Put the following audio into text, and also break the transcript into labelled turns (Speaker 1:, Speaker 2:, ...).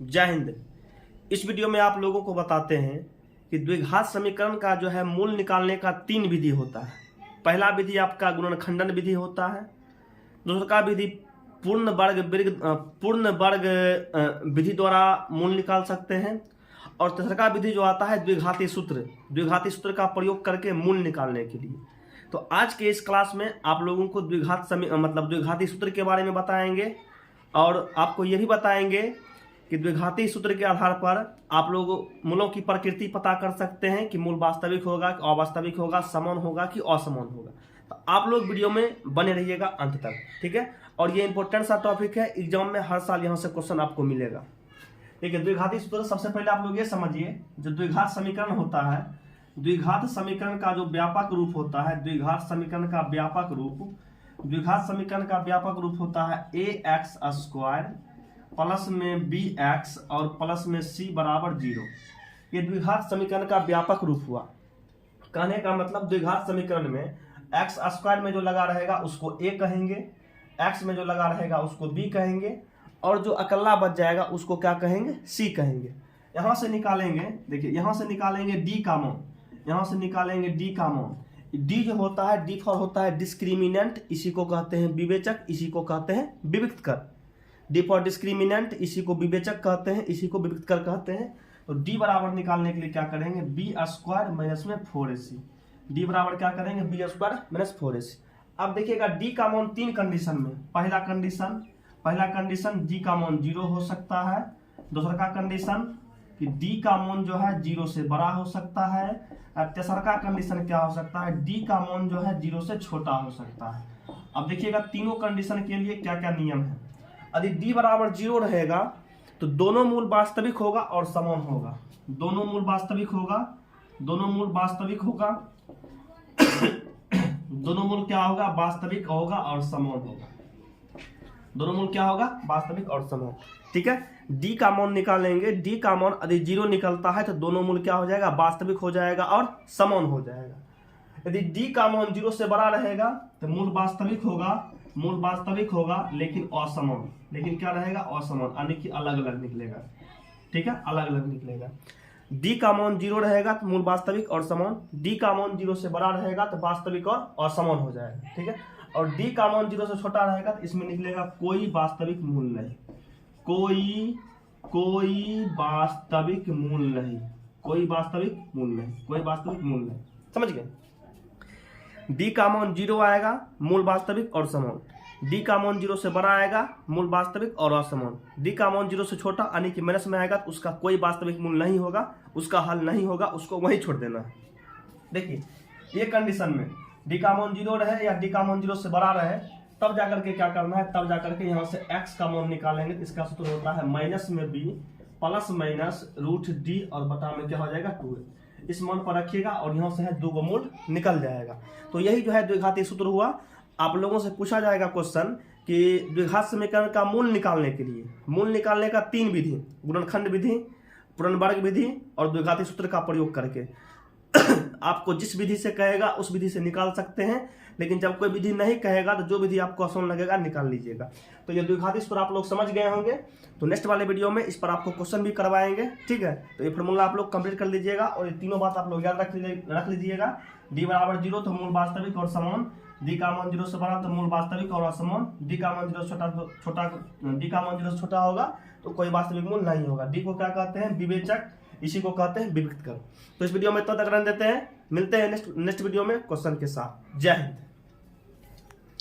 Speaker 1: जय हिंद। इस वीडियो में आप लोगों को बताते हैं कि द्विघात समीकरण का जो है मूल निकालने का 3 विधि होता है। पहला विधि आपका गुणनखंडन विधि होता है, दूसरा विधि पूर्ण वर्ग विधि द्वारा मूल निकाल सकते हैं, और तीसरा विधि जो आता है द्विघाती सूत्र का प्रयोग करके मूल निकालने के लिए। तो आज के इस क्लास में आप लोगों को द्विघाती सूत्र के बारे में बताएंगे, और आपको ये भी बताएंगे कि द्विघाती सूत्र के आधार पर आप लोग मूलों की प्रकृति पता कर सकते हैं कि मूल वास्तविक होगा कि अवास्तविक होगा, समान होगा कि असमान होगा। तो आप लोग वीडियो में बने रहिएगा अंत तक, ठीक है। और ये इंपॉर्टेंट सा टॉपिक है, एग्जाम में हर साल यहाँ से क्वेश्चन आपको मिलेगा। ठीक है, द्विघाती सूत्र सबसे पहले आप लोग ये समझिए, जो द्विघात समीकरण होता है, द्विघात समीकरण का जो व्यापक रूप होता है, द्विघात समीकरण का व्यापक रूप होता है ax² प्लस में bx और प्लस में c बराबर 0। ये द्विघात समीकरण का व्यापक रूप हुआ। कहने का मतलब द्विघात समीकरण में x² में जो लगा रहेगा उसको a कहेंगे, x में जो लगा रहेगा उसको b कहेंगे, और जो अकेला बच जाएगा उसको क्या कहेंगे, c कहेंगे। यहाँ से निकालेंगे, देखिए यहाँ से निकालेंगे d का मान, यहाँ से निकालेंगे d का मान। d जो होता है, d फॉर होता है डिस्क्रिमिनेंट, इसी को कहते हैं विवेचक, इसी को कहते हैं विविक्त कर। d फॉर डिस्क्रिमिनेंट, इसी को विवेचक कहते हैं, इसी को विविक्त कर कहते हैं। तो d बराबर निकालने के लिए क्या करेंगे, b² माइनस में 4ac। d बराबर क्या करेंगे, b² माइनस 4ac। अब देखिएगा d का मान 3 कंडीशन में। पहला कंडीशन d का मान 0 हो सकता है। दूसरा का कंडीशन कि d का मान जो है 0 से बड़ा हो सकता है। तीसरा का कंडीशन क्या हो सकता है, d का मान जो है 0 से छोटा हो सकता है। अब देखिएगा तीनों कंडीशन के लिए क्या क्या नियम है। यदि d बराबर 0 रहेगा तो दोनों मूल वास्तविक होगा और समान होगा। दोनों मूल वास्तविक होगा दोनों मूल क्या होगा, वास्तविक होगा और समान होगा। दोनों मूल क्या होगा, वास्तविक और समान। ठीक है, d का मान निकालेंगे। d का मान यदि 0 निकलता है तो दोनों मूल क्या हो जाएगा, वास्तविक हो जाएगा और समान हो जाएगा। यदि d का मान 0 से बड़ा रहेगा तो मूल वास्तविक होगा लेकिन असमान। लेकिन क्या रहेगा, असमान, यानी कि अलग अलग निकलेगा। ठीक है, अलग अलग निकलेगा। d का मान 0 रहेगा तो मूल वास्तविक और समान, d का मान 0 से बड़ा रहेगा तो वास्तविक और असमान हो जाएगा। ठीक है, और d का मान 0 से छोटा रहेगा तो इसमें निकलेगा कोई वास्तविक मूल नहीं, कोई वास्तविक मूल नहीं। समझ गए। d का मान 0 आएगा, मूल वास्तविक और समान। d का मान 0 से बड़ा आएगा, मूल वास्तविक और असमान। d का मान 0 से छोटा यानी कि माइनस में आएगा तो उसका कोई वास्तविक मूल नहीं होगा, उसका हल नहीं होगा, उसको वहीं छोड़ देना है। देखिए ये कंडीशन में d का मान 0 रहे या d का मान 0 से बड़ा रहे, तब जाकर के क्या करना है, तब जाकर के यहाँ से x का मान निकालेंगे। इसका सूत्र होता है माइनस में b प्लस माइनस √d और बटा में क्या हो जाएगा 2। इस मान पर रखिएगा और यहाँ से है 2 मूल निकल जाएगा। तो यही जो है द्विघाती सूत्र हुआ। आप लोगों से पूछा जाएगा क्वेश्चन कि द्विघात समीकरण का मूल निकालने के लिए, मूल निकालने का 3 विधि, गुणनखंड विधि, पूर्ण वर्ग विधि और द्विघाती सूत्र का प्रयोग करके। आपको जिस विधि से कहेगा उस विधि से निकाल सकते हैं, लेकिन जब कोई विधि नहीं कहेगा तो जो विधि आपको आसान लगेगा निकाल लीजिएगा। तो ये द्विघाती सूत्र आप लोग समझ गए होंगे। तो नेक्स्ट वाले वीडियो में इस पर आपको क्वेश्चन भी करवाएंगे। ठीक है, तो ये फॉर्मूला आप लोग कंप्लीट कर लीजिएगा, और ये तीनों बात आप लोग याद रख लीजिएगा। d बराबर 0 तो मूल वास्तविक और समान, d का मान 0 से बड़ा तो मूल वास्तविक और असमान, d का मान 0 से छोटा होगा तो कोई वास्तविक मूल नहीं होगा। d को क्या कहते हैं, विवेचक, इसी को कहते हैं विविक्त कर। तो इस वीडियो में इतना तक रहने देते हैं, मिलते हैं नेक्स्ट वीडियो में क्वेश्चन के साथ। जय हिंद।